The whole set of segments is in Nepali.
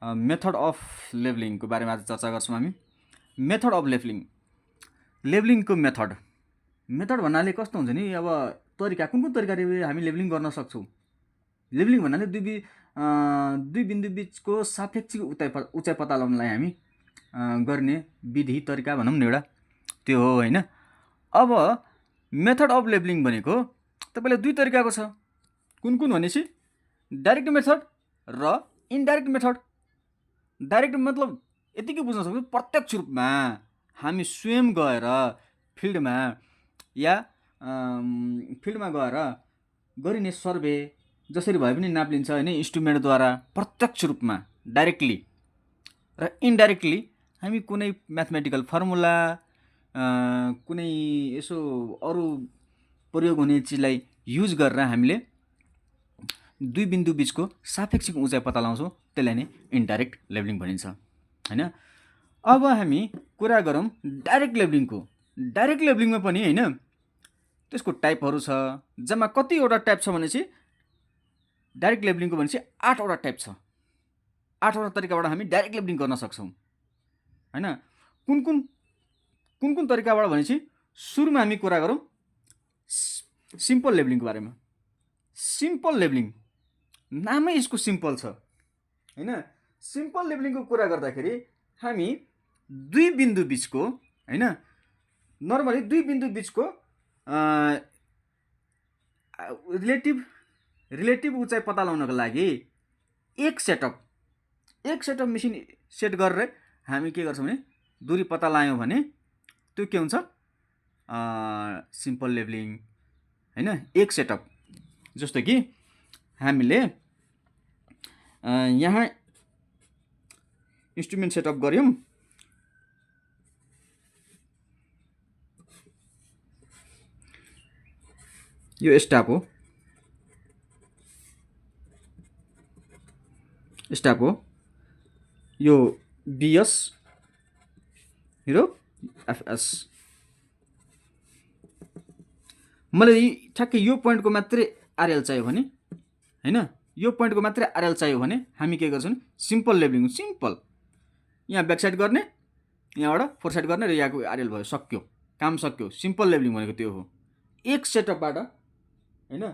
मेथड अफ लेभलिङको बारेमा आज चर्चा गर्छौँ हामी। मेथड अफ लेभलिङको मेथड भन्नाले कस्तो हुन्छ नि, अब तरिका कुन तरिकाले हामी लेभलिङ गर्न सक्छौँ। लेभलिङ भन्नाले दुई बिन्दु बिचको सापेक्षिक उचाइ पत्ता लगाउनलाई हामी गर्ने विधि तरिका भनौँ न, एउटा त्यो हो होइन। अब मेथड अफ लेभलिङ भनेको तपाईँले दुई तरिकाको छ। कुन भनेपछि डाइरेक्ट मेथड र इन्डाइरेक्ट मेथड। डाइरेक्ट मतलब यतिकै बुझ्न सक्छौँ, प्रत्यक्ष रूपमा हामी स्वयं गएर फिल्डमा गएर गरिने सर्वे जसरी भए पनि नाप लिन्छ होइन, इन्स्ट्रुमेन्टद्वारा प्रत्यक्ष रूपमा डाइरेक्टली। र इन्डाइरेक्टली हामी कुनै म्याथमेटिकल फर्मुला कुनै यसो अरू प्रयोग हुने चिजलाई युज गरेर हामीले दुई बिन्दु बिचको सापेक्षिक उचाइ पत्ता लगाउँछौँ, त्यसलाई नै इन्डाइरेक्ट लेभलिङ भनिन्छ होइन। अब हामी कुरा गरौँ डाइरेक्ट लेभलिङको। डाइरेक्ट लेभलिङमा पनि होइन त्यसको टाइपहरू छ। जम्मा कतिवटा टाइप छ भनेपछि डाइरेक्ट लेभलिङको भनेपछि 8वटा टाइप छ। 8वटा तरिकाबाट हामी डाइरेक्ट लेभलिङ गर्न सक्छौँ होइन। कुन तरिकाबाट भनेपछि सुरुमा हामी कुरा गरौँ सिम्पल लेभलिङको बारेमा। सिम्पल लेभलिङ नामै यसको सिम्पल छ होइन। सिम्पल लेभलिङको कुरा गर्दाखेरि हामी दुई बिन्दु बिचको होइन, नर्मली दुई बिन्दु बिचको रिलेटिभ उचाइ पत्ता लगाउनको लागि एक सेटअप मेसिन सेट गरेर हामी के गर्छौँ भने दूरी पत्ता लगायौँ भने त्यो के हुन्छ, सिम्पल लेभलिङ होइन। एक सेटअप जस्तो कि हामीले यहाँ इन्स्ट्रुमेन्ट सेटअप गऱ्यौँ, यो स्टाप हो, यो बिएस र एफएस। मलाई ठ्याक्कै यो पोइन्टको मात्रै आरएल चाहियो भने होइन, यो पोइन्टको मात्रै आरएल चाहियो भने हामी के गर्छौँ, सिम्पल लेभलिङ। सिम्पल यहाँ ब्याक साइड गर्ने, यहाँबाट फोर साइड गर्ने र यहाँको आरएल भयो, सक्यो, काम सक्यो। सिम्पल लेभलिङ भनेको त्यो हो। एक सेटअपबाट होइन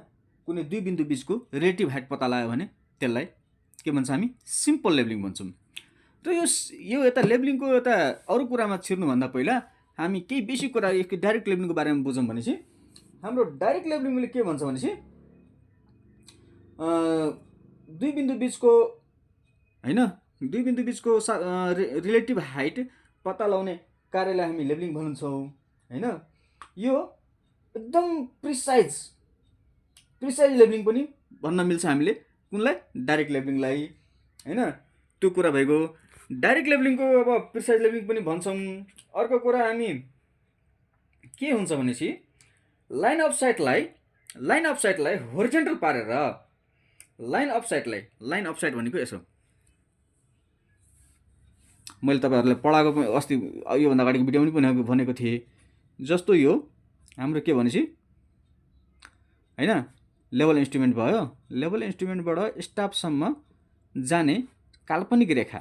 कुनै दुई बिन्दु बिचको रिलेटिभ हाइट पत्ता लगायो भने त्यसलाई के भन्छ, हामी सिम्पल लेभलिङ भन्छौँ। र यो यता लेभलिङको यता अरू कुरामा छिर्नुभन्दा पहिला हामी केही बेसिक कुरा डाइरेक्ट लेभलिङको बारेमा बुझौँ भनेपछि हाम्रो डाइरेक्ट लेभलिङले के भन्छ भनेपछि दुई बिन्दु बिचको होइन, दुई बिन्दु बिचको रिलेटिभ हाइट पत्ता लगाउने कार्यलाई हामी लेभलिङ भन्छौँ होइन। यो एकदम प्रिसाइज लेभलिङ पनि भन्न मिल्छ हामीले कुनलाई, डाइरेक्ट लेभलिङलाई होइन। त्यो कुरा भइगयो डाइरेक्ट लेभलिङको। अब प्रिसाइज लेभलिङ पनि भन्छौँ। अर्को कुरा हामी के हुन्छ भनेपछि लाइन अफ साइटलाई होरिजेन्टल पारेर, लाइन अफ साइट भनेको यसो, मैले तपाईँहरूलाई पढाएको अस्ति योभन्दा अगाडिको भिडियोमा पनि भनेको थिएँ। जस्तो यो हाम्रो के भनेपछि होइन लेभल इन्स्ट्रुमेन्ट भयो, लेभल इन्स्ट्रुमेन्टबाट स्टाफसम्म जाने काल्पनिक रेखा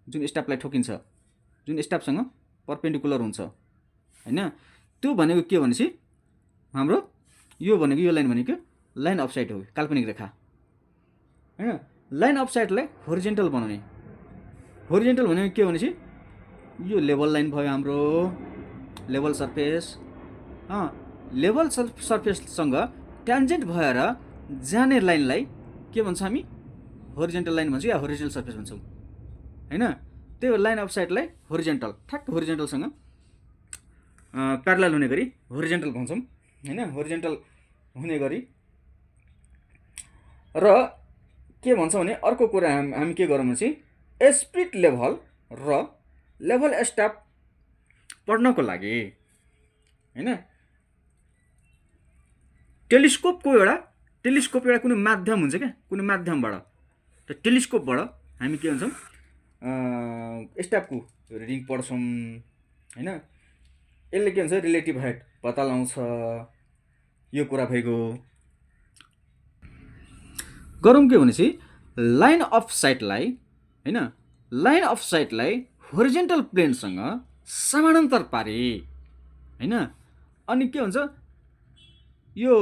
जुन स्टाफलाई ठोकिन्छ, जुन स्टाफसँग परपेन्डिकुलर हुन्छ होइन, त्यो भनेको के भनेपछि हाम्रो यो भनेको यो लाइन भनेको लाइन अफ साइट हो, काल्पनिक रेखा होइन। लाइन अफ साइटलाई होरिजेन्टल बनाउने। होरिजेन्टल भनेको के भनेपछि यो लेभल लाइन भयो हाम्रो, लेभल सर्फेस। लेभल सर्फेससँग ट्यान्जेन्ट भएर जाने लाइनलाई के भन्छ, हामी होरिजेन्टल लाइन भन्छौँ या होरिजेन्टल सर्फेस भन्छौँ होइन। त्यो लाइन अफ साइटलाई होरिजेन्टल, ठ्याक्क होरिजेन्टलसँग प्यारलल हुने गरी होरिजेन्टल भन्छौँ होइन, होरिजेन्टल हुने गरी। र के भन्छ भने अर्को कुरा हामी के गरौँ भनेपछि स्प्लिट लेभल र लेभल स्टाफ पढ्नको लागि होइन टेलिस्कोप एउटा कुनै माध्यम हुन्छ क्या, कुनै माध्यमबाट त्यो टेलिस्कोपबाट हामी के भन्छौँ स्टाफको रिडिङ पढ्छौँ होइन। यसले के भन्छ रिलेटिभ हाइट पत्ता लगाउँछ, यो कुरा भइगयो। गरौँ के भनेपछि लाइन अफ साइटलाई हैन, लाइन अफ साइटलाई होरिजेन्टल प्लेनसँग समानान्तर पारे हैन। अनि के हुन्छ, यो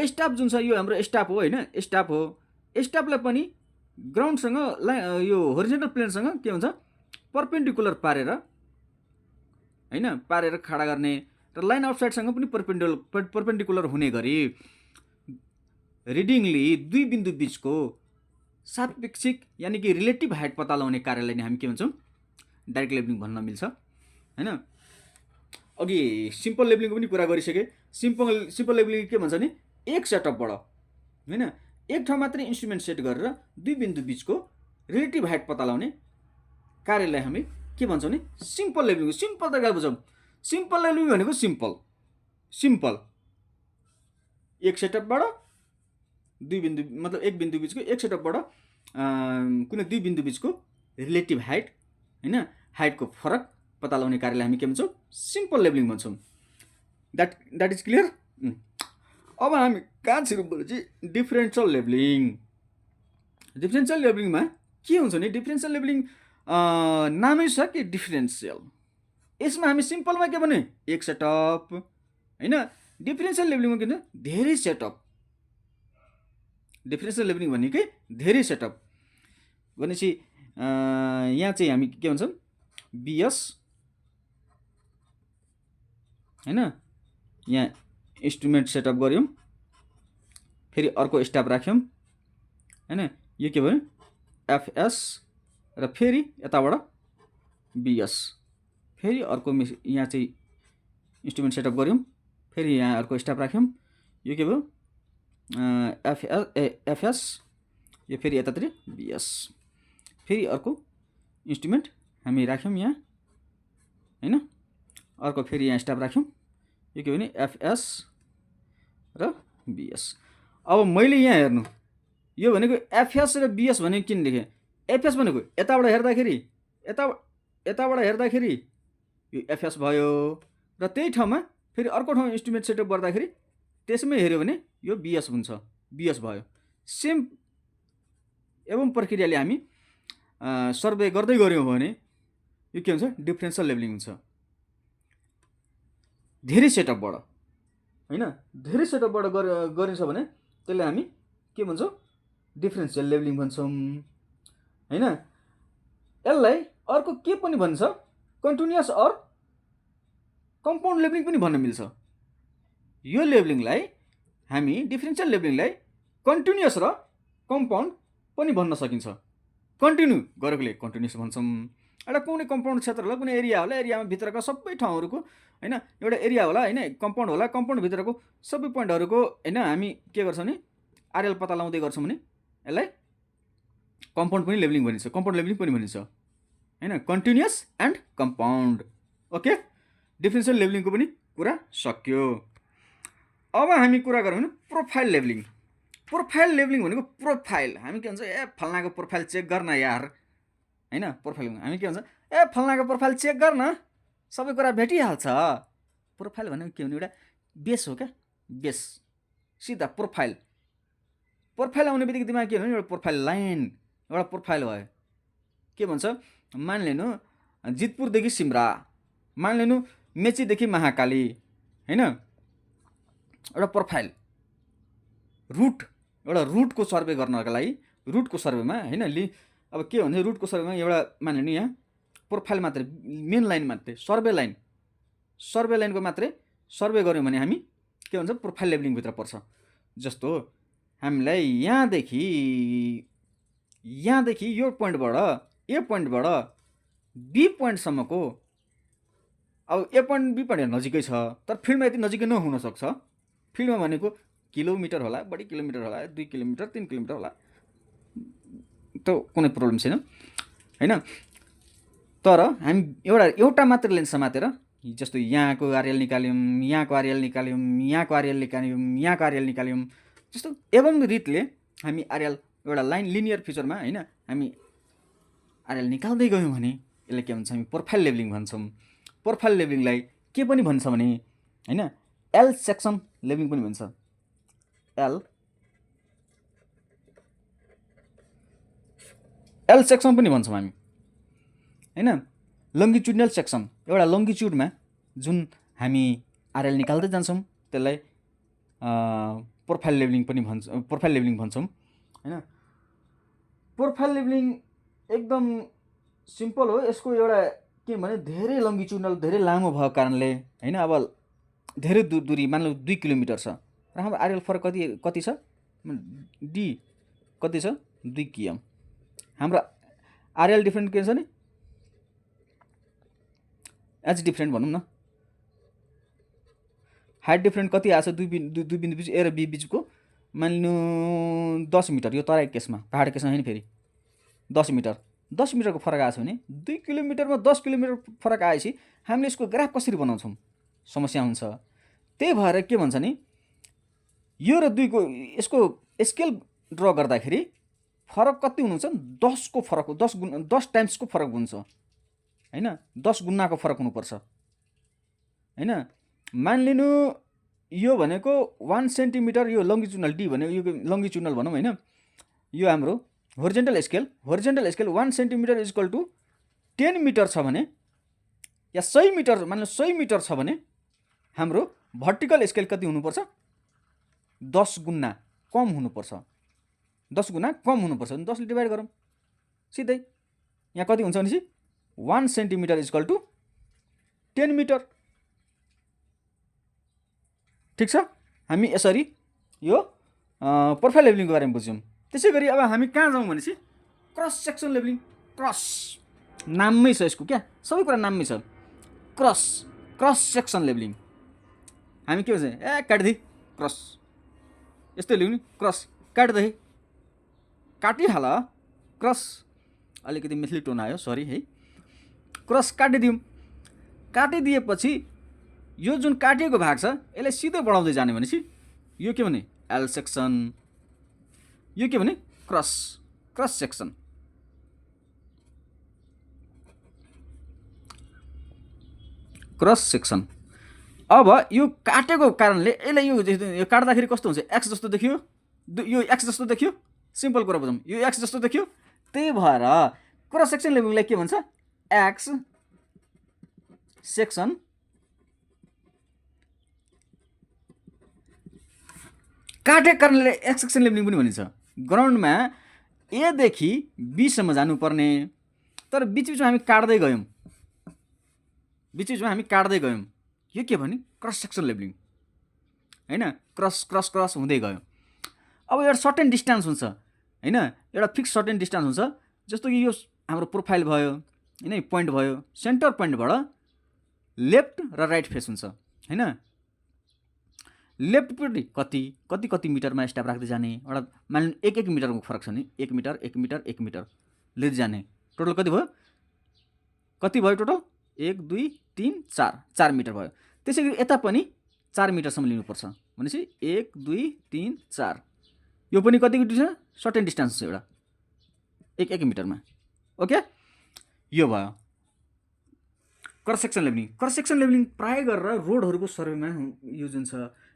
स्टाफ जुन छ यो हाम्रो स्टाफ हो हैन, स्टाफ हो। स्टाफलाई पनि ग्राउन्डसँग यो होरिजेन्टल प्लेनसँग के हुन्छ परपेन्डिकुलर पारेर हैन, पारेर खडा गर्ने र लाइन अफ साइटसँग पनि परपेन्डिकुलर हुने गरी रिडिङली दुई बिन्दु बीचको सापेक्षिक यानि कि रिलेटिभ हाइट पत्ता लगाउने कार्यलाई नै हामी के भन्छौँ डाइरेक्ट लेभलिङ भन्न मिल्छ हैन। अघि सिम्पल लेभलिङको पनि कुरा गरिसके। सिम्पल लेभलिङ के भन्छ नि, एक सेटअपबाट हैन एक ठाउँ मात्रै इन्स्ट्रुमेन्ट सेट गरेर दुई बिन्दु बीचको रिलेटिभ हाइट पत्ता लगाउने कार्यलाई हामी के भन्छौँ नि सिम्पल लेभलिङ। सिम्पल तरिकाले बुझौँ, सिम्पल लेभलिङ भनेको सिम्पल एक सेटअपबाट दुई बिन्दु मतलब एक बिन्दु बीचको एक सेटअपबाट कुनै दुई बिन्दु बीचको रिलेटिभ हाइट हैन, हाइटको फरक पत्ता लगाउने कार्यलाई हामी के भन्छौँ सिम्पल लेभलिङ भन्छौँ। That is clear. अब हामी कहाँ छिरौँ भने चाहिँ डिफरेन्सियल लेभलिङ। डिफरेन्सियल लेभलिङमा के हुन्छ नि, डिफरेन्सियल लेभलिङ नामै छ कि डिफरेन्सियल, यसमा हामी सिम्पलमा के भने एक सेटअप हैन, डिफरेन्सियल लेभलिङमा के भन्छ धेरै सेटअप। डिफरेन्सियल लेभलिङ भनेकै धेरै सेटअप भनेपछि यहाँ चाहिँ हामी के भन्छौँ बिएस हैन, यहाँ इन्स्ट्रुमेन्ट सेटअप गऱ्यौँ, फेरि अर्को स्टाफ राख्यौँ हैन, यो के भयो एफएस र फेरि यताबाट बिएस, फेरि अर्को यहाँ चाहिँ इन्स्ट्रुमेन्ट सेटअप गऱ्यौँ, फेरि यहाँ अर्को स्टाफ राख्यौँ, यो के भयो एफएस, यो फेरि यतातिर बिएस, फेरि अर्को इन्स्ट्रुमेन्ट हामी राख्यौँ यहाँ हैन, अर्को फेरि यहाँ स्टाफ राख्यौँ, यो के भने एफएस र बिएस। अब मैले यहाँ हेर्नु यो भनेको एफएस र बिएस भनेको किन लेखेँ, एफएस भनेको यताबाट हेर्दाखेरि यो एफएस भयो र त्यही ठाउँमा फेरि अर्को ठाउँ इन्स्ट्रुमेन्ट सेटअप गर्दाखेरि त्यसमै हेऱ्यो भने यो बिएस हुन्छ, बिएस भयो। सेम एवं प्रक्रियाले हामी सर्वे गर्दै गऱ्यौँ भने यो के हुन्छ डिफरेन्सियल लेभलिङ हुन्छ। धेरै सेटअपबाट हैन, धेरै सेटअपबाट गरिन्छ भने त्यसलाई हामी के भन्छौँ डिफरेन्सियल लेभलिङ भन्छौँ हैन। यसलाई अर्को के पनि भन्छ कन्टिन्युअस अर कम्पाउन्ड लेभलिङ पनि भन्न मिल्छ। यो लेभलिङलाई हामी डिफरेन्सियल लेभलिङलाई कन्टिन्युअस र कम्पाउन्ड पनि भन्न सकिन्छ। कन्टिन्यू गरेकोले कन्टिन्युअस भन्छौँ, एउटा कुनै कम्पाउन्ड क्षेत्र होला, कुनै एरिया होला, एरियामा भित्रका सबै ठाउँहरूको हैन एउटा एरिया होला हैन, कम्पाउन्ड होला, कम्पाउन्ड भित्रको सबै पोइन्टहरूको हैन हामी के गर्छौँ नि आरएल पत्ता लगाउँदै गर्छौँ भने यसलाई कम्पाउन्ड पनि लेभलिङ भनिन्छ, कम्पाउन्ड लेभलिङ पनि भनिन्छ हैन, continuous and compound. Okay, differential लेभलिङको पनि कुरा सक्यो। अब हामी कुरा गरौँ भने प्रोफाइल लेभलिङ। प्रोफाइल लेभलिङ भनेको प्रोफाइल, हामी के भन्छ फल्नाको प्रोफाइल चेक गर्न यार हैन, प्रोफाइल हामी के भन्छ फल्नाको प्रोफाइल चेक गर्न सबै कुरा भेटिहाल्छ। प्रोफाइल भनेको के भने एउटा बेस हो क्या, बेस सिधा प्रोफाइल। प्रोफाइल आउने बित्तिकै दिमाग के भने एउटा प्रोफाइल लाइन, एउटा प्रोफाइल भयो। के भन्छ मानिलिनु जितपुरदेखि सिमरा, मानिलिनु मेचीदेखि महाकाली हैन, एउटा प्रोफाइल रुट, एउटा रुटको सर्वे गर्नका लागि रुटको सर्वेमा हैन अब के भन्छ रुटको सर्वेमा एउटा मानिलिनु यहाँ प्रोफाइल मात्रै मेन लाइन मात्रै सर्वे लाइनको मात्रै सर्वे गऱ्यौँ भने हामी के भन्छ प्रोफाइल लेभलिङभित्र पर्छ। जस्तो हामीलाई यहाँदेखि यो पोइन्टबाट ए पोइन्टबाट बी पोइन्टसम्मको अब ए पोइन्ट बी पोइन्ट नजिकै छ, तर फिल्डमा यति नजिकै नहुन सक्छ। फिल्डमा भनेको किलोमिटर होला, बढी किलोमिटर होला, 2 किलोमिटर 3 किलोमिटर होला, त कुनै प्रब्लम छैन हैन। तर हामी एउटा मात्र लेन्स समातेर जस्तो यहाँको आरएल निकाल्यौँ, यहाँको आरएल निकाल्यौँ, यहाँको आरएल निकाल्यौँ, यहाँको आरएल निकाल्यौँ, जस्तो एवं रीतले हामी आरएल एउटा लाइन लिनियर फिचरमा हैन हामी आरएल निकाल्दै गयौँ भने यसलाई के भन्छ हामी प्रोफाइल लेभलिङ भन्छौँ। प्रोफाइल लेभलिङलाई के पनि भन्छ भने हैन एल सेक्सन लेभलिङ पनि भन्छ। एल सेक्सन पनि भन्छौँ हामी हैन। लङ्गिट्युडनल सेक्सन एउटा लङ्गिट्युडमा जुन हामी आरएल निकाल्दै जान्छौँ त्यसलाई प्रोफाइल लेभलिङ भन्छौँ हैन। प्रोफाइल लेभलिङ एकदम सिम्पल हो। यसको एउटा के भने धेरै लङ्गिट्युडनल धेरै लामो भएको कारणले हैन, अब धेरै दूरी मान लो 2 किलोमिटर छ र हाम्रो आरएल फरक कति छ डी कति छ 2 km। हाम्रो आरएल डिफ्रेन्ट के छ नि एच डिफ्रेन्ट भनौँ न, हाइट डिफ्रेन्ट कति आछ दुई बिन्दु बिच ए र बी बिचको मान्नु 10 मिटर। यो तराई केसमा पहाड केसमा हैन, फेरि 10 मिटर 10 मिटरको फरक आछ भने 2 किलोमिटरमा 10 किलोमिटर फरक आएपछि हामीले यसको ग्राफ कसरी बनाउँछौँ समस्या हुन्छ। त्यही भएर के भन्छ नि यो र 2 को यसको स्केल ड्र गर्दाखेरि फरक कति हुनुहुन्छ 10 को फरक 10 टाइम्सको फरक हुन्छ हैन, 10 गुणाको फरक हुनुपर्छ हैन। मानिलिनु यो भनेको 1 सेन्टिमिटर, यो लङ्गिट्युडनल डी भने यो लङ्गिट्युडनल भनौँ हैन। यो हाम्रो horizontal scale 1 centimetre is equal to 10 metre छ भने या 100 मिटर मान्नु 100 मिटर छ भने हाम्रो भर्टिकल स्केल कति हुनुपर्छ 10 गुणा कम हुनुपर्छ। 10 गुणा कम हुनुपर्छ भने 10 ले डिभाइड गरौँ सिधै। यहाँ कति हुन्छ भनेपछि 1 centimetre is equal to 10 metre. ठिक छ, हामी यसरी यो प्रोफाइल लेभलिङको बारेमा बुझ्यौँ। त्यसै गरी अब हामी कहाँ जाउँ भनेपछि क्रस सेक्सन लेभलिङ। क्रस नाममै छ यसको, क्या सबै कुरा नाममै छ। क्रस सेक्सन लेभलिङ हामी के भन्छ काटिदिए क्रस यस्तै लेख्नु क्रस काटिदिए काटिहाल क्रस, अलिकति मिथली टोन आयो सरी है। क्रस काटिदिउँ, काटिदिएपछि यो जुन काटिएको भाग छ यसलाई सिधै बढाउँदै जाने भनेपछि यो के भने एल सेक्सन, यो के भने क्रस सेक्सन। क्रस सेक्सन अब यो काटेको कारणले यसलाई यो काट्दाखेरि कस्तो हुन्छ एक्स जस्तो देखियो, यो एक्स जस्तो देखियो, सिम्पल कुरा बुझौँ यो एक्स जस्तो देखियो। त्यही भएर क्रस सेक्सन लेभलिङलाई के भन्छ एक्स सेक्सन काटेको कारणले एक्स सेक्सन लेभलिङ पनि भनिन्छ। ग्राउन्डमा ए देखि बी सम्म जानुपर्ने तर बिचबिचमा हामी काट्दै गयौँ, यो के भने क्रस सेक्सन लेभलिङ हैन। क्रस हुँदै गयो। अब एउटा सर्टेन डिस्टेन्स हुन्छ हैन, एउटा फिक्स सर्टेन डिस्टेन्स हुन्छ। जस्तो कि यो हाम्रो प्रोफाइल भयो हैन, पोइन्ट भयो, सेन्टर पोइन्टबाट लेफ्ट र राइट फेस हुन्छ हैन। लेफ्टपट्टि कति मिटरमा स्टेप राख्दै जाने, एउटा मानिलिनु 1 मिटरको फरक छ नि 1 मिटर 1 मिटर 1 मिटर लिँदै जाने। टोटल कति भयो टोटल 1 2 3 4 मिटर भयो। त्यसै गरी यता पनि 4 मिटरसम्म लिनुपर्छ भनेपछि 1 2 3 4 यो पनि कतिको डिस्टेन्स सर्टेन डिस्टेन्स छ एउटा 1 मिटरमा। ओके, यो भयो cross section levelling. Cross section levelling प्राय गरेर रोडहरूको सर्वेमा युज हुन्छ,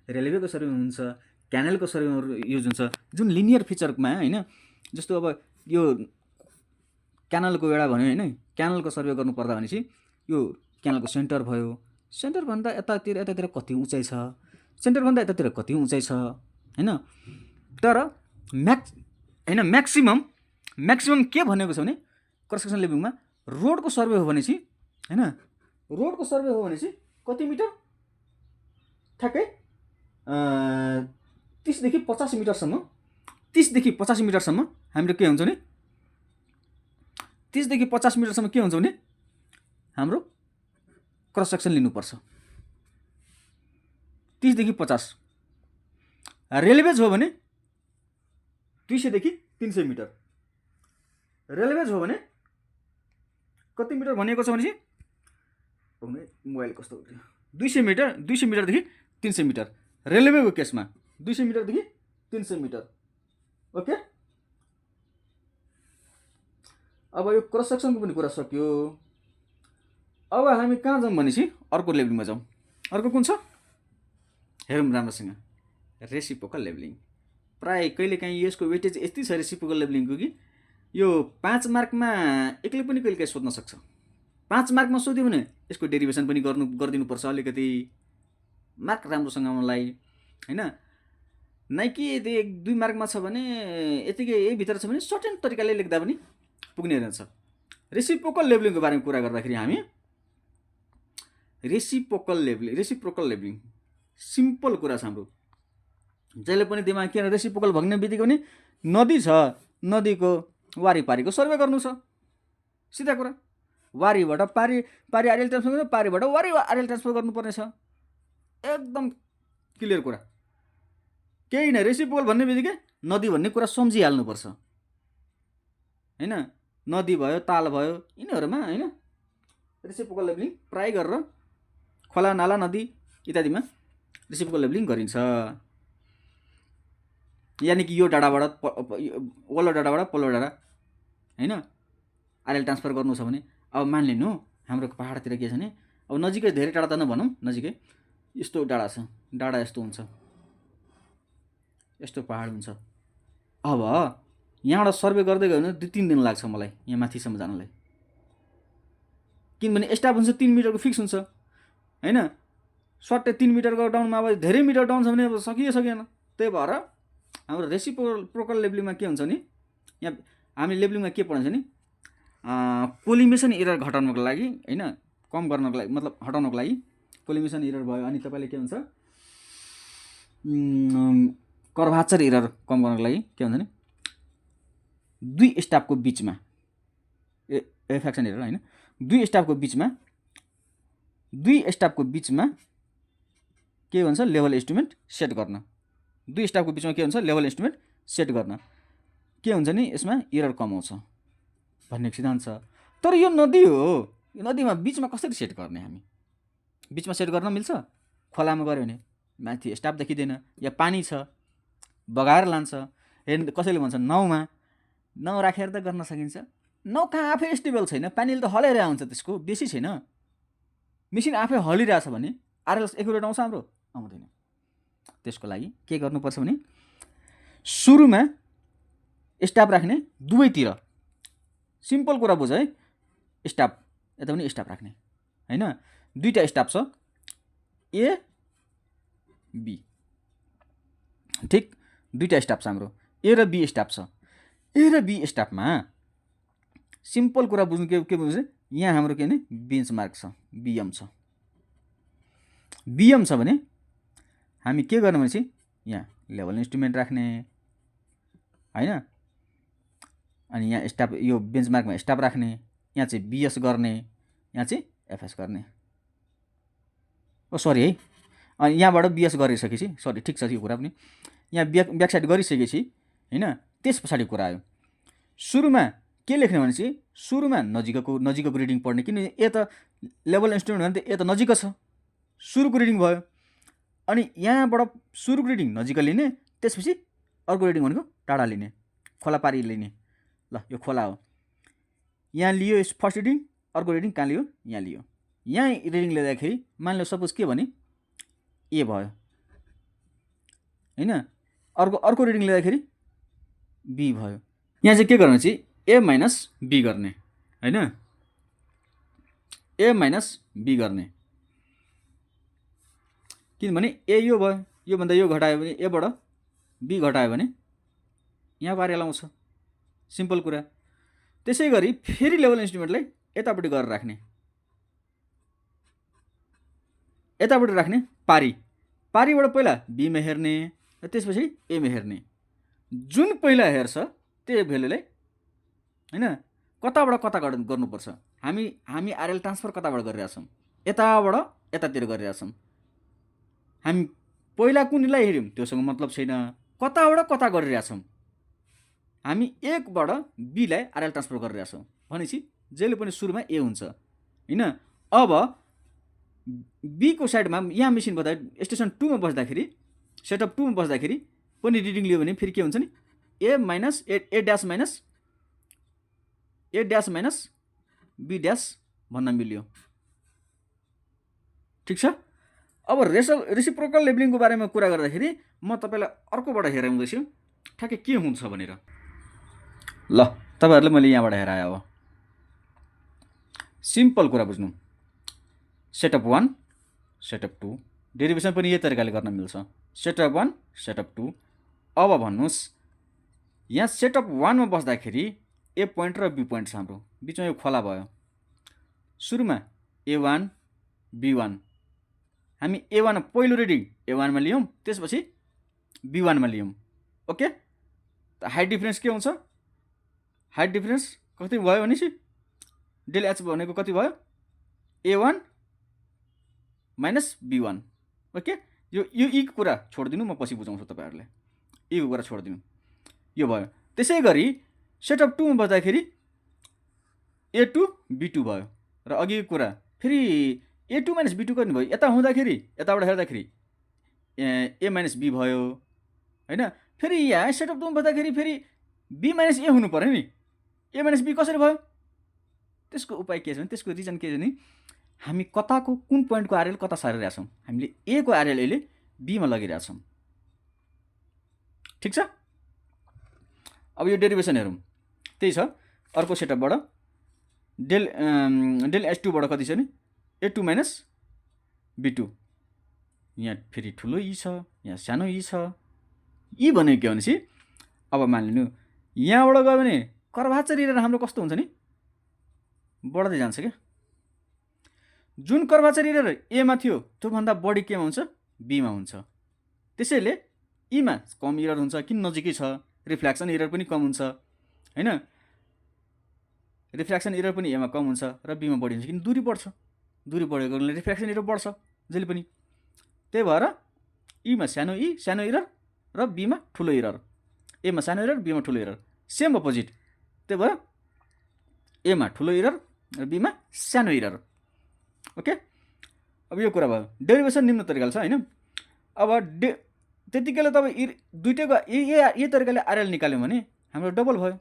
रेलवेको सर्वेमा हुन्छ, क्यानलको सर्वेमा युज हुन्छ, जुन लिनियर फिचरमा हैन। जस्तो अब यो क्यानलको बेडा भन्यो हैन, क्यानलको सर्वे गर्नु पर्दा भनेपछि यो क्यानलको सेन्टर भयो, सेन्टरभन्दा यतातिर कति उचाइ छ, सेन्टरभन्दा यतातिर कति उचाइ छ हैन। तर म्याक्सिमम के भनेको छ भने क्रस सेक्सन लेभलिङमा रोडको सर्वे हो भनेपछि हैन, रोडको सर्वे हो भनेपछि कति मिटर ठ्याक्कै 30 देखि 50 मिटरसम्म हाम्रो के हुन्छ नि 30 देखि 50 मिटरसम्म के हुन्छ भने हाम्रो क्रस सेक्सन लिनुपर्छ 30 देखि 50। रेलवेज हो भने 200 देखि 300 मिटर। रेलवेज हो भने कति मिटर भनेको छ भनेपछि मोबाइल कस्तो 200 मिटरदेखि 300 मिटर। रेलवेको केसमा 200 मिटरदेखि 300 मिटर। ओके, अब यो क्रस सेक्सनको पनि कुरा सक्यो। अब हामी कहाँ जाउँ भनेपछि अर्को लेभलिङमा जाउँ। अर्को कुन छ हेरौँ राम्रोसँग, रेसिप्रोकल लेभलिङ। प्राय कहिलेकाहीँ यसको वेटेज यति छ रेसिप्रोकल लेभलिङको कि यो 5 मार्कमा एक्लै पनि कहिले काहीँ सोध्न सक्छ। 5 मार्कमा सोध्यो भने यसको डेरिभेसन पनि गरिदिनुपर्छ अलिकति मार्क राम्रोसँग आउनलाई हैन। नाइ कि यदि 1-2 मार्कमा छ भने यतिकै यही भित्र छ भने सर्टेन तरिकाले लेख्दा पनि पुग्ने रहेछ। रेसिप्रोकल लेबलिङको बारेमा कुरा गर्दाखेरि हामी रेसिप्रोकल लेबलिङ सिम्पल कुरा छ हाम्रो। जहिले पनि दिमाग के रेसिप्रोकल भन्ने बित्तिकै पनि नदी छ, नदीको वारिपारीको सर्वे गर्नु छ, सिधा कुरा। वारीबाट पारी आरएल ट्रान्सफर गर्नु, पारीबाट वारी आरएल ट्रान्सफर गर्नुपर्ने छ, एकदम क्लियर कुरा। केही नै रेसिप्रोकल भन्ने बित्तिकै नदी भन्ने कुरा सम्झिहाल्नुपर्छ हैन। नदी भयो, ताल भयो, यिनीहरूमा हैन रेसिप्रोकल लेबलिङ प्राय गरेर खोला नाला नदी इत्यादिमा रेसिप्रोकल लेबलिङ गरिन्छ। यानि कि यो डाँडाबाट वल्लो डाँडाबाट पल्लो डाँडा हैन आरएल ट्रान्सफर गर्नु छ भने अब मानिलिनु हाम्रो पहाडतिर के छ भने अब नजिकै धेरै टाढा त नभनौँ, नजिकै यस्तो डाँडा छ, डाँडा यस्तो हुन्छ, यस्तो पहाड हुन्छ। अब यहाँबाट सर्वे गर्दै गयो भने 2-3 दिन लाग्छ मलाई यहाँ माथिसम्म जानलाई, किनभने स्टाफ हुन्छ 3 मिटरको फिक्स हुन्छ हैन। सट्टै 3 मिटरको डाउनमा अब धेरै मिटर डाउन छ भने अब सकिएन। त्यही भएर हाम्रो रेसिप्रोकल लेबलिङमा के हुन्छ नि, यहाँ हामी लेबलिङमा के पढ्छ नि, कोलिमेसन एरर घटाउनको लागि हैन, कम गर्नको लागि मतलब हटाउनको लागि कोलिमेसन एरर भयो। अनि तपाईले के हुन्छ कर्भाचर एरर कम गर्नको लागि के हुन्छ नि 2 स्टाफको बिचमा एफेक्सन एरर हैन, 2 स्टाफको बिचमा के हुन्छ लेभल एस्टिमेट सेट गर्न। 2 स्टाफको बिचमा के हुन्छ लेभल एस्टिमेट सेट गर्न के हुन्छ नि यसमा एरर कम आउँछ भन्ने सिद्धान्त छ। तर यो नदी हो, यो नदीमा बिचमा कसरी सेट गर्ने? हामी बिचमा सेट गर्न मिल्छ? खोलामा गऱ्यो भने माथि स्टाफ देखिँदैन, या पानी छ बगाएर लान्छ, कसैले भन्छ नाउ राखेर त गर्न सकिन्छ। नाउ कहाँ आफै स्टेबल छैन, पानीले त हलाइरहेको हुन्छ, त्यसको बेसी छैन, मेसिन आफै हलिरहेछ भने आरएल एकुरेट आउँछ हाम्रो? आउँदैन। त्यसको लागि के गर्नुपर्छ भने सुरुमा स्टाफ राख्ने दुवैतिर, सिम्पल कुरा बुझ है, स्टाफ यता पनि स्टाफ राख्ने हैन। 2टा स्टाफ छ ए बी, ठीक 2टा स्टाफ छ हाम्रो, ए र बी स्टाफ छ। ए र बी स्टाफमा सिम्पल कुरा बुझ्नु के बुझ्नु, यहाँ हाम्रो के भने बेन्चमार्क छ, बिएम छ। बिएम छ भने हामी के गर्ने भनेपछि यहाँ लेभल इन्स्ट्रुमेन्ट राख्ने हैन। अनि यहाँ स्टाफ यो बेन्चमार्कमा स्टाफ राख्ने, यहाँ चाहिँ बिएस गर्ने, यहाँ चाहिँ एफएस गर्ने। सरी है, अनि यहाँबाट बिएस गरिसकेपछि सरी ठिक छ यो कुरा पनि, यहाँ ब्याक साइड गरिसकेपछि हैन। त्यस पछाडि कुरा आयो सुरुमा के लेख्ने भनेपछि सुरुमा नजिकको रिडिङ पढ्ने, किन ए त लेभल इन्स्ट्रुमेन्ट भने त ए त नजिक छ, सुरुको रिडिङ भयो। अनि यहाँबाट सुरुको रिडिङ नजिक लिने, त्यसपछि अर्को रिडिङ भनेको टाढा लिने, खोला पारी लिने। ल यो खोला हो, यहाँ लियो फर्स्ट रिडिङ, अर्को रिडिङ कहाँ लियो? यहाँ लियो। यहाँ रिडिङ लिँदाखेरि मानिलो सपोज के भने ए भयो हैन, अर्को रिडिङ लिँदाखेरि बी भयो। यहाँ चाहिँ के गर्ने चाहिँ ए माइनस बी गर्ने हैन, ए माइनस बी गर्ने, किनभने ए यो भयो, योभन्दा यो घटायो भने एबाट बी घटायो भने यहाँ पारेर आउँछ, सिम्पल कुरा। त्यसै गरी फेरि लेभल इन्स्ट्रुमेन्टलाई यतापट्टि गरेर राख्ने, यतापट्टि राख्ने पारीबाट पहिला बीमा हेर्ने, त्यसपछि एमा हेर्ने। जुन पहिला हेर्छ त्यो भ्यालुलाई हैन कताबाट कता गर्नुपर्छ। हामी आरएल ट्रान्सफर कताबाट गरिरहेछौँ? यताबाट यतातिर गरिरहेछौँ। हामी पहिला कुनलाई हेर्यौँ त्योसँग मतलब छैन, कताबाट कता गरिरहेछौँ। हामी एकबाट बीलाई आरएल ट्रान्सफर गरिरहेछौँ भनेपछि जहिले पनि सुरुमा ए हुन्छ हैन। अब बी को साइडमा यहाँ मेसिन बस्दा स्टेसन 2 मा बस्दाखेरि, सेटअप 2 मा बस्दाखेरि पनि रिडिङ लियो भने फेरि के हुन्छ नि a dash minus be dash भन्न मिल्यो, ठिक छ। अब रेसिप्रोकल लेबलिङको बारेमा कुरा गर्दाखेरि म तपाईलाई अर्कोबाट हेराउँदैछु ठ्याक्कै के हुन्छ भनेर। ल तपाईँहरूले मैले यहाँबाट हेराएँ। अब सिम्पल कुरा बुझ्नु, सेटअप 1 सेटअप 2 डेरिभेसन पनि यही तरिकाले गर्न मिल्छ। Setup 1 setup 2। अब भन्नुहोस् यहाँ सेटअप 1 मा बस्दाखेरि ए पोइन्ट र बी पोइन्ट छ, हाम्रो बिचमा यो खोला भयो। सुरुमा A1 B1, हामी A1 पहिलो रिडिङ A1 मा लियौँ, त्यसपछि B1 मा लियौँ। ओके, त हाइट डिफरेन्स के हुन्छ? हाइट डिफरेन्स कति भयो भनेपछि डेल एच भनेको कति भयो? A1 minus B1। ओके, यो को कुरा छोडिदिनु, म पछि बुझाउँछु तपाईँहरूले। को कुरा छोडिदिनु, यो भयो। त्यसै गरी सेटअप 2 मा बस्दाखेरि A2 B2 भयो। र अघिको कुरा फेरि A2 माइनस B2 कति भयो? यता हुँदाखेरि यताबाट हेर्दाखेरि A माइनस B भयो हैन। फेरि यहाँ सेटअप 2 मा बस्दाखेरि फेरि B माइनस A हुनु पर्यो नि। A माइनस B कसरी भयो? त्यसको उपाय के छ भने, त्यसको रिजन के छ भने हामी कताको कुन पोइन्टको आरएल कता सारिरहेका छौँ। हामीले A को आरएल अहिले B मा लगिरहेका छौँ। ठिक छ। अब यो डेरिभेसन हेरौँ, त्यही छ। अर्को सेटअपबाट डेल H2 बाट कति छ नि? A2 minus B2। यहाँ फेरि ठुलो ई छ, यहाँ सानो ई छ। ई भनेको के भनेपछि अब मानिलिनु यहाँबाट गयो भने कर्भाचर इरेर हाम्रो कस्तो हुन्छ नि? बढ्दै जान्छ क्या। जुन कर्भाचर इरेर ए मा थियो त्योभन्दा बढी केमा हुन्छ? बी मा हुन्छ। त्यसैले ई मा कम इरर हुन्छ, किन नजिकै छ। रिफ्लेक्सन इरर पनि कम हुन्छ हैन। रिफ्लेक्सन इरर पनि एमा कम हुन्छ र बीमा बढी हुन्छ, किन दूरी बढ्छ। दूरी बढेकोले रिफ्लेक्सन इरर बढ्छ जहिले पनि। त्यही भएर ईमा सानो इरर र बीमा ठुलो इरर, एमा सानो इरर बीमा ठुलो इरर, सेम अपोजिट। त्यही भएर एमा ठुलो इरर र बीमा सानो इरर। ओके, अब यो कुरा भयो। डेरिभेसन निम्न तरिकाले छ हैन। अब त्यतिकैले तपाईँ दुईटैको यही तरिकाले आरएल निकाल्यौँ भने हाम्रो डबल भयो।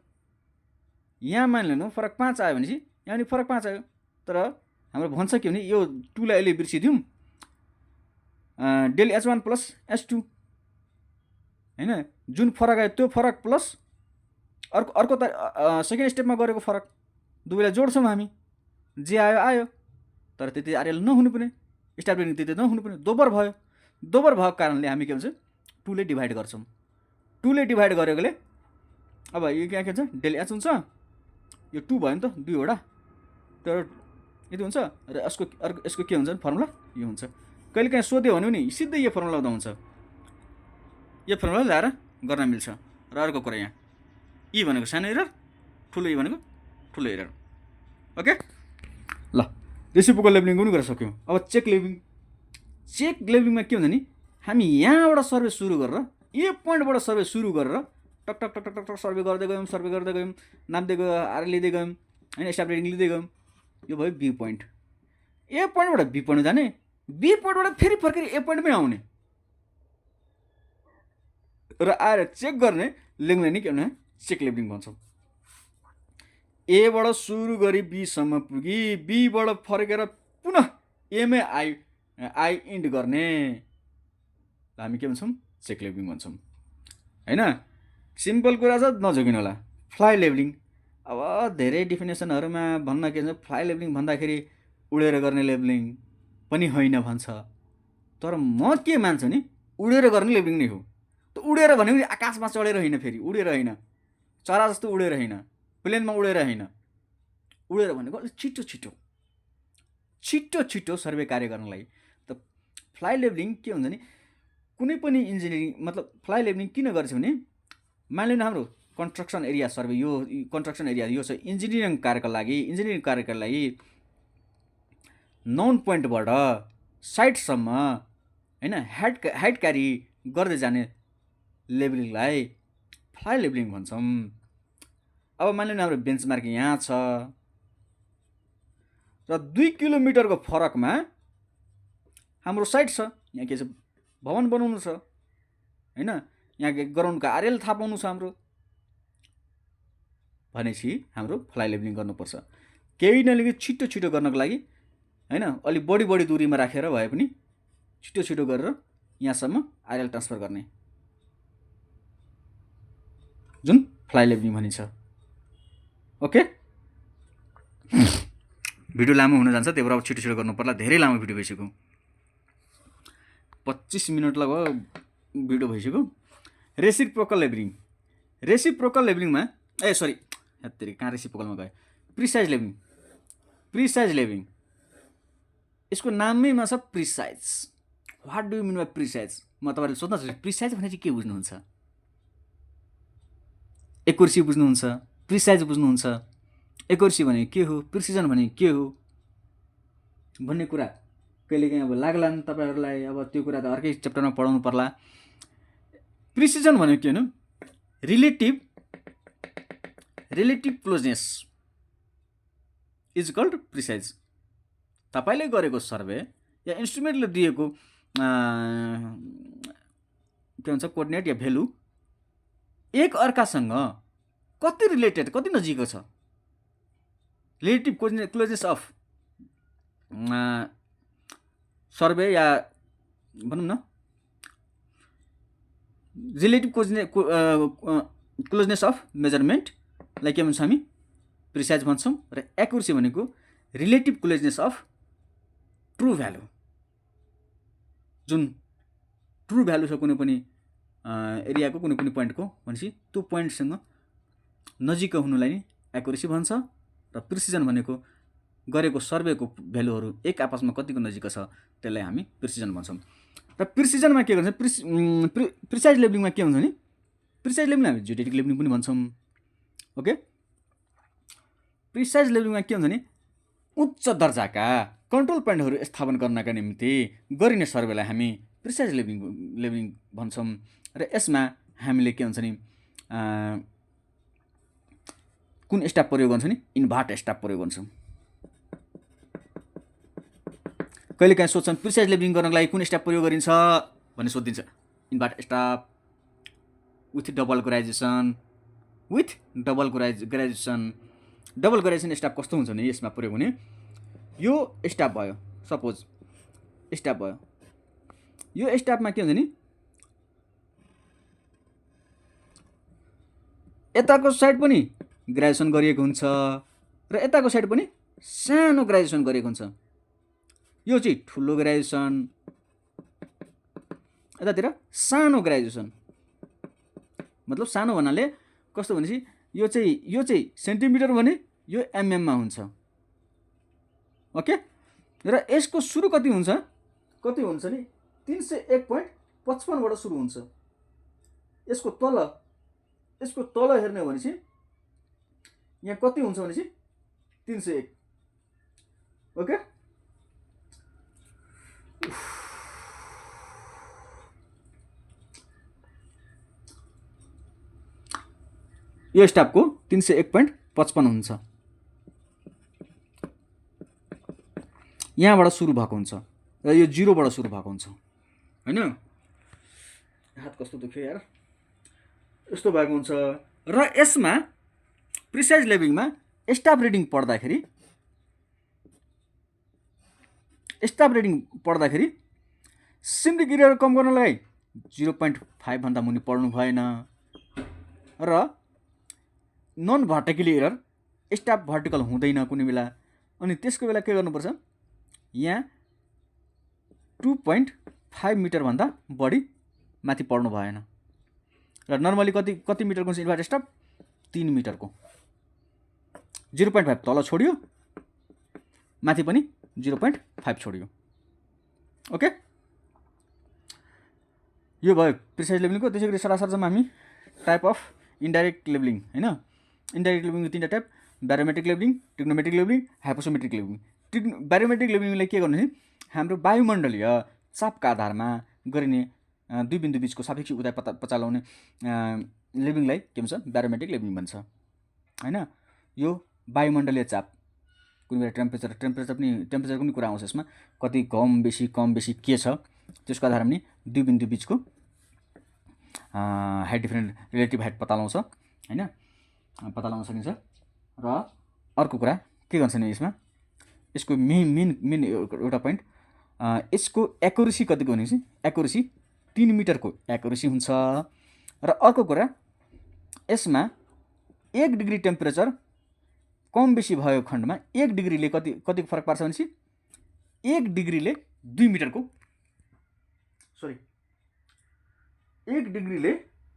यहाँ मानिलिनु फरक 5 आयो भनेपछि यहाँ पनि फरक 5 आयो। तर हाम्रो भन्छ के भने यो 2 लाई अहिले बिर्सिदिउँ, डेल H1 प्लस H2 हैन। जुन फरक आयो त्यो फरक प्लस अर्को सेकेन्ड स्टेपमा गरेको फरक, दुवैलाई जोड्छौँ हामी। जे आयो आयो, तर त्यति आरएल नहुनु पर्ने, स्ट्याब्लिङ त्यति नहुनु पर्ने, दोबर भयो। दोबर भएको कारणले हामी के भन्छ 2 ले डिभाइड गर्छौँ। 2 ले डिभाइड गरेकोले अब यो के हुन्छ? डेल एच हुन्छ। यो 2 भयो नि त, 2 वटा, तर यति हुन्छ। र यसको के हुन्छ फर्मुला? यो हुन्छ। कहिले काहीँ सोध्यो भन्यो नि सिधै यो फर्मुला लाउँदा हुन्छ। यो फर्मुला ल्याएर गर्न मिल्छ। र अर्को कुरा यहाँ ई भनेको सानो इरर, ठुलो ई भनेको ठुलो इरर। ओके, ल रेसिप्रोकल लेभलिङ पनि गर्न सक्यौँ। अब चेक लेभलिङ। चेक लेभलिङमा के हुन्छ नि, हामी यहाँबाट सर्वे सुरु गरेर यो पोइन्टबाट सर्वे सुरु गरेर टक टक टक टक टक सर्वे गर्दै गयौँ, नाप्दै गयो, आरएल लिँदै गयौँ हैन, स्ट्याब्लिङ लिँदै गयौँ। यो भयो बी पोइन्ट। ए पोइन्टबाट बी पोइन्ट जाने, बी पोइन्टबाट फेरि फर्केर ए पोइन्टमै आउने र आएर चेक गर्ने लेख्ने नि के भने चेक लेभलिङ भन्छौँ। एबाट सुरु गरी बीसम्म पुगी बीबाट फर्केर पुनः एमै आई इन्ड गर्ने हामी के भन्छौँ? चेक लेभलिङ भन्छौँ हैन। सिम्पल कुरा छ, नझोकिनु होला। फ्लाइ लेभलिङ, अब धेरै डिफिनेसनहरूमा भन्न के छ, फ्लाइ लेभलिङ भन्दाखेरि उडेर गर्ने लेभलिङ पनि होइन भन्छ। तर म के मान्छु नि, उडेर गर्ने लेभलिङ नै हो। त उडेर भनेको आकाशमा चढेर होइन, फेरि उडेर होइन, चरा जस्तो उडेर होइन, प्लेनमा उडेर होइन। उडेर भनेको अलिक छिटो छिटो छिटो छिटो सर्वे कार्य गर्नलाई। त फ्लाइ लेभलिङ के हुन्छ नि, कुनै पनि इन्जिनियरिङ मतलब फ्लाइ लेभलिङ किन गर्छ भने मानिलिनु हाम्रो कन्स्ट्रक्सन एरिया सर्वे, यो कन्स्ट्रक्सन एरिया यो छ इन्जिनियरिङ कार्यका लागि नोन पोइन्टबाट साइटसम्म हैन हाइट क्यारी गर्दै जाने लेभलिङलाई फ्लाइ लेभलिङ भन्छौँ। अब मानिलिनु हाम्रो बेन्चमार्क यहाँ छ र 2 किलोमिटरको फरकमा हाम्रो साइट छ। यहाँ के छ? भवन बनाउनु छ हैन, यहाँ ग्राउन्डको आरएल थाहा पाउनु छ हाम्रो भनेपछि हाम्रो फ्लाइ लेभलिङ गर्नुपर्छ। केही नलिगे छिटो छिटो गर्नको लागि हैन, अलि बढी दूरीमा राखेर भए पनि छिटो छिटो गरेर यहाँसम्म आरएल ट्रान्सफर गर्ने जुन फ्लाइ लेभलिङ भनिन्छ। ओके, भिडियो लामो हुन जान्छ, त्यही भएर अब छिटो छिटो गर्नु पर्ला, धेरै लामो भिडियो भइसक्यो, 25 मिनट लगभग भिडियो भइसक्यो। रेसिप्रोकल लेबलिङ, रेसिप्रोकल लेबलिङमा सरी हेत्तेरी कहाँ रेसिप्रोकलमा गयो, प्रिसाइज लेबलिङ, प्रिसाइज लेबलिङ, यसको नामैमा छ precise. What do you mean by precise? म तपाईँहरूले सोध्न सक्छु प्रिसाइज भने चाहिँ के बुझ्नुहुन्छ? एकुरेसी बुझ्नुहुन्छ, प्रिसाइज बुझ्नुहुन्छ, एकुरेसी भने के हो, प्रिसिजन भने के हो भन्ने कुरा कहिलेकाहीँ अब लाग्ला नि तपाईँहरूलाई। अब त्यो कुरा त अर्कै च्याप्टरमा पढाउनु पर्ला। प्रिसिजन भनेको के हो? Relative closeness is called precise. तपाईँले गरेको सर्वे या इन्स्ट्रुमेन्टले दिएको के भन्छ कोअर्डिनेट या भेल्यु एक अर्कासँग कति रिलेटेड, कति नजिकको छ, रिलेटिभ क्लोजनेस अफ सर्वे या भनौँ न रिलेटिभ क्लोजनेस अफ मेजरमेन्टलाई के भन्छौँ हामी? प्रिसाइज भन्छौँ। र एकुरेसी भनेको relative closeness of true value. जुन ट्रु भ्यालु छ कुनै पनि एरियाको कुनै पनि पोइन्टको भनेपछि त्यो पोइन्टसँग नजिक हुनुलाई नै एकुरेसी भन्छ। र प्रिसिजन भनेको गरेको सर्वेको भ्यालुहरू एक आपसमा कतिको नजिक छ त्यसलाई हामी प्रिसिजन भन्छौँ। र प्रिसिजनमा के गर्छ? प्रिसाइज लेबलिङमा के हुन्छ नि? प्रिसाइज लेबलिङ हामी जियोडेटिक लेबलिङ पनि भन्छौँ। ओके, प्रिसाइज लेबलिङमा के हुन्छ नि? उच्च दर्जाका कन्ट्रोल पोइन्टहरू स्थापन गर्नका निम्ति गरिने सर्वेलाई हामी प्रिसाइज लेबलिङ भन्छौँ। र यसमा हामीले के हुन्छ नि कुन स्टाफ प्रयोग गर्छौँ नि? इन्भर्ट स्टाफ प्रयोग गर्छौँ। कहिलेकाहीँ सोध्छन् प्रिसाइज लेबलिङ गर्नको लागि कुन स्टाफ प्रयोग गरिन्छ भन्ने सोधिन्छ। Invert staff with double graduation, with double graduation. Double graduation staff कस्तो हुन्छ भने यसमा प्रयोग हुने यो स्टाफ भयो, सपोज स्टाफ भयो, यो स्टाफमा के हुन्छ नि यताको साइड पनि ग्रेजुएसन गरिएको हुन्छ र यताको साइड पनि सानो ग्रेजुएसन गरिएको हुन्छ। यो चाहिँ ठुलो ग्रेजुएसन, यतातिर सानो ग्रेजुएसन। मतलब सानो भन्नाले कस्तो भनेपछि यो चाहिँ सेन्टिमिटर भने यो एमएममा हुन्छ। ओके, र यसको सुरु कति हुन्छ नि? 301.55 बाट सुरु हुन्छ। यसको तल हेर्ने हो भनेपछि यहाँ कति हुन्छ भनेपछि 301। ओके, यो स्टाफको 301.55 हुन्छ। यहाँबाट सुरु भएको हुन्छ र यो 0 बाट सुरु भएको हुन्छ हैन? हात कस्तो दुख्यो यार, यस्तो भएको हुन्छ। र यसमा प्रिसाइज लेबलिङमा स्टाफ रिडिङ पढ्दाखेरि सिम्प्लिक एरर कम गर्नलाई 0.5 भन्दा मुनि पढ्नु भएन। र non vertically error staff vertical हुँदैन कुनै बेला, अनि त्यसको बेला के गर्नुपर्छ? यहाँ 2.5 मिटर भन्दा बढी माथि पढ्नु भएन। र नर्मली कति मिटरको हुन्छ इन्भर्ट स्टाफ? 3 मिटरको। 0.5 तल छोडियो, माथि पनि 0.5 छोडियो। ओके, यो भयो प्रिसाइज लेबलिङको। त्यसै गरी सरासरसम्म हामी टाइप अफ इन्डाइरेक्ट लेबलिङ हैन? Indirect लेबलिङको 3टा type: ब्यारोमेट्रिक labelling, trigonometric labelling, हाइपोसोमेट्रिक labelling. ब्यारोमेट्रिक लेबलिङले के गर्नु भने हाम्रो वायुमण्डलीय चापका आधारमा गरिने दुई बिन्दु बीचको सापेक्ष उचाइ पत्ता लगाउने लेबलिङलाई के भन्छ? ब्यारोमेट्रिक लेबलिङ भन्छ हैन? यो वायुमण्डलीय चाप, कुनै बेला टेम्परेचर पनि कुरा आउँछ यसमा, कति कम बेसी के छ त्यसको आधारमा पनि दुई बिन्दु बीचको हाइट डिफरेन्ट रिलेटिभ हाइट पत्ता लगाउँछ हैन? पत्ता लगाउन सकिन्छ। र अर्को कुरा के गर्छ नि यसमा, यसको मेन एउटा पोइन्ट, यसको एकुरेसी कतिको भनेपछि एकुरेसी 3 मिटरको एकुरेसी हुन्छ। र अर्को कुरा यसमा 1 डिग्री टेम्परेचर कम बेसी भएको खण्डमा 1 डिग्रीले कतिको फरक पार्छ भनेपछि 1 डिग्रीले 2 मिटरको 1 डिग्रीले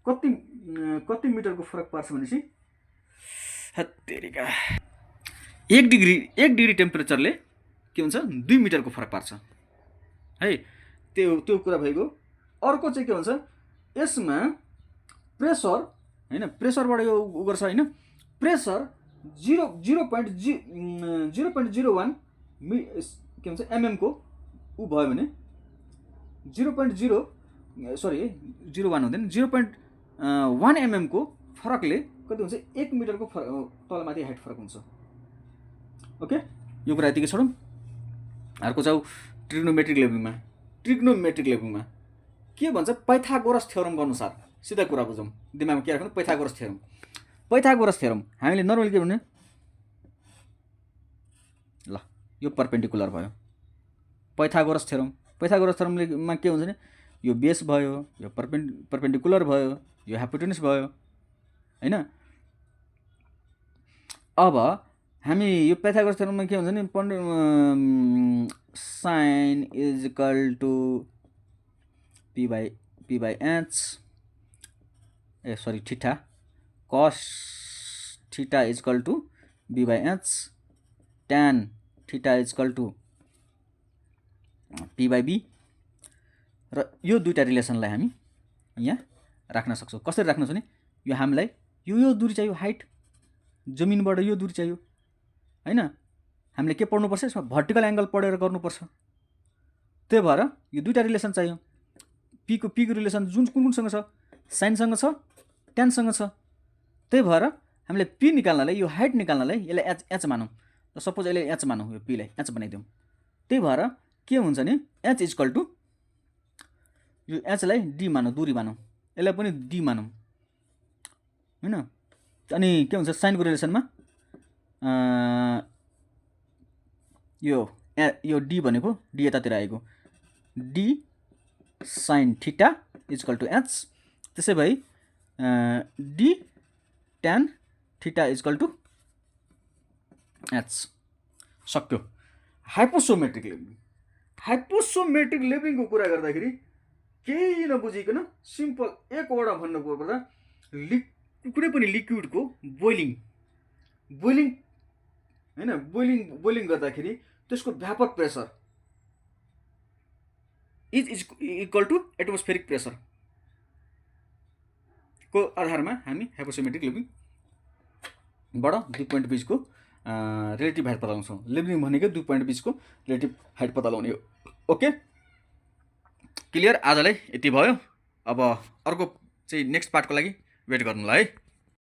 कति मिटरको फरक पार्छ भनेपछि हत्तेरीका 1 डिग्री टेम्परेचरले के हुन्छ 2 मिटरको फरक पार्छ है। त्यो कुरा भएको। अर्को चाहिँ के भन्छ यसमा प्रेसर हैन, प्रेसरबाट यो उ गर्छ हैन, प्रेसर 0.01 के भन्छ mm को उ भयो भने 0.01 हुँदैन 0.1 mm को फरकले कति हुन्छ 1 मिटरको तलमाथि हाइट फरक हुन्छ। ओके, यो कुरा यतिकै छोडौँ। अर्को जाऊ ट्रिग्नोमेट्रिक लेभलिङमा के भन्छ पाइथागोरस थ्योरमको अनुसार। सिधा कुरा बुझौँ, दिमागमा के राख्नु, पाइथागोरस थ्योरम हामीले नर्मली के भन्ने, ल यो परपेन्डिकुलर भयो। पाइथागोरस थ्योरममा के हुन्छ भने यो बेस भयो, यो परपेन्डिकुलर भयो, यो हाइपोटेन्युस भयो हैन। अब हामी यो पाइथागोरस थ्योरममा के हुन्छ नि sin is equal to p by h theta, cos theta is equal to b by h, tan theta is equal to p by b। र यो दुईटा रिलेसनलाई हामी यहाँ राख्न सक्छौँ। कसरी राख्न सक्छौँ भने यो हामीलाई यो दूरी चाहियो, हाइट जमिनबाट यो दूरी चाहियो हैन। हामीले के पढ्नुपर्छ यसमा, भर्टिकल एंगल पढेर गर्नुपर्छ। त्यही भएर यो दुईटा रिलेसन चाहियो। p को रिलेसन कुनसँग छ, साइनसँग छ, ट्यानसँग छ। त्यही भएर हामीले p निकाल्नलाई, यो हाइट निकाल्नलाई यसलाई h मानौँ। सपोज यसले h मानौँ, यो p लाई h बनाइदिउँ। त्यही भएर के हुन्छ नि h इज इक्वल टु यो h लाई d मानौँ, दूरी मानौँ, यसलाई पनि d मानौँ हैन। अनि के हुन्छ साइनको रिलेसनमा यो d भनेको d यतातिर आएको, d sin theta is equal to h। त्यसै भई d tan theta is equal to h। सक्यो। हाइपोसोमेट्रिक लेभलिङको कुरा गर्दाखेरि केही नबुझिकन सिम्पल एक वडा भन्नु पर्दा कुनै पनि लिक्विडको बोइलिङ हैन, बोइलिङ गर्दाखेरि त्यसको व्यापक pressure is equal to atmospheric pressure को आधारमा हामी हाइपोसोमेट्रिक लेभलिङबाट 2 पोइन्ट बीचको रिलेटिभ हाइट पत्ता लगाउँछौँ। लेभलिङ भनेको 2 पोइन्ट बीचको रिलेटिभ हाइट पत्ता लगाउने हो। Okay, clear. आजलाई यति भयो। अब अर्को चाहिँ नेक्स्ट पार्टको लागि वेट गर्नुलाई है।